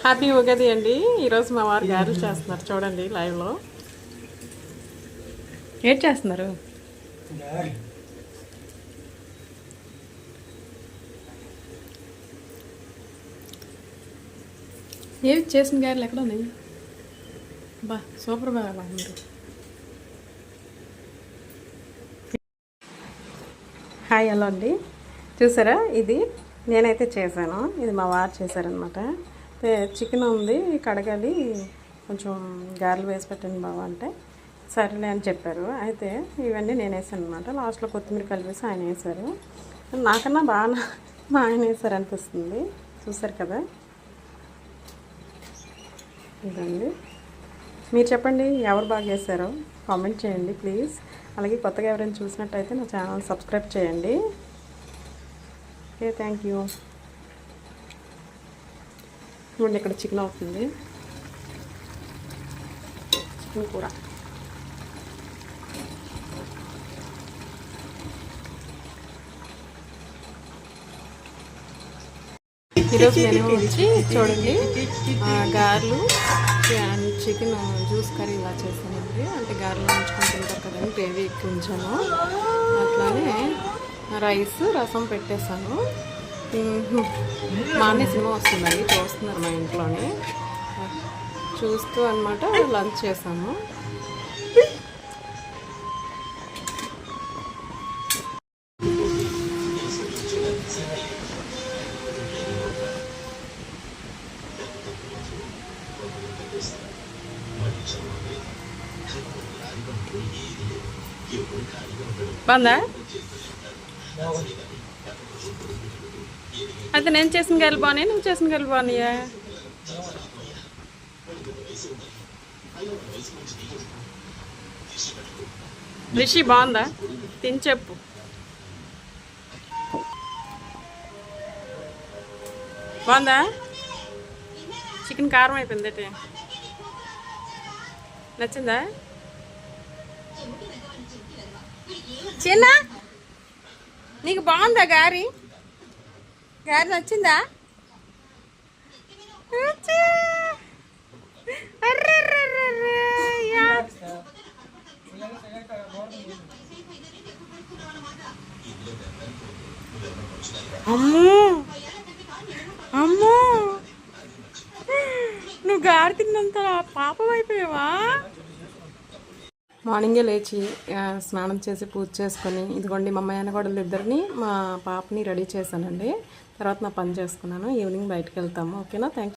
Happy Ugadi అండి. ఈరోజు మా వారు గారెలు చేస్తున్నారు, చూడండి లైవ్లో. ఏం చేస్తున్నారు? ఏమి చేసిన గారెలు ఎక్కడ ఉన్నాయి? బా సూపర్ బాగా మీరు. హాయ్, హలో అండి. చూసారా, ఇది నేనైతే చేశాను, ఇది మా వారు చేశారనమాట. చికెన్ ఉంది, కడగాలి, కొంచెం గారెలు వేసి పెట్టండి బావ అంటే సరేలే అని చెప్పారు. అయితే ఇవన్నీ నేను వేసాను అనమాట. లాస్ట్లో కొత్తిమీర కలిపేసి ఆయన వేశారు. నాకన్నా బాగా మా ఆయన వేశారు అనిపిస్తుంది. చూసారు కదా, ఇదండి. మీరు చెప్పండి, ఎవరు బాగా చేశారో కామెంట్ చేయండి ప్లీజ్. అలాగే కొత్తగా ఎవరైనా చూసినట్టయితే నా ఛానల్ సబ్స్క్రైబ్ చేయండి. Okay, thank you. చూడండి, ఇక్కడ చికెన్ అవుతుంది, చికెన్ కూర. ఈరోజు మెనూ వచ్చి చూడండి, గారెలు, చికెన్ జ్యూస్ కర్రీ ఇలా చేస్తానండి. అంటే గారెలు ఉంచుకొని తింటారు కదండి, గ్రేవీ ఎక్కువ ఉంచాను. అట్లానే రైస్, రసం పెట్టేశాను. మా అన్న సినిమా వస్తుందండి, చూస్తున్నారు మా ఇంట్లోనే, చూస్తూ అనమాట లంచ్ చేశాను. బాగుందా? అయితే నేను చేసిన గెలు బాగున్నాయి, నువ్వు చేసిన గెలు బాగున్నాయా? రిషి బాగుందా? తిని చెప్పు. బాగుందా? చికెన్ కారం అయిపోయింది అయితే. నచ్చిందా? చిన్న నీకు బాగుందా గారి? గారి నచ్చిందా? అమ్మో అమ్మో, నువ్వు గారి తిన్నంత పాపం అయిపోయావా? మార్నింగే లేచి స్నానం చేసి పూజ చేసుకొని, ఇదిగోండి మా అమ్మాయి అన్నగోడలు ఇద్దరిని, మా పాపని రెడీ చేశానండి. తర్వాత నా పని చేసుకున్నాను. ఈవినింగ్ బయటకు వెళ్తాము. ఓకేనా? Thank you.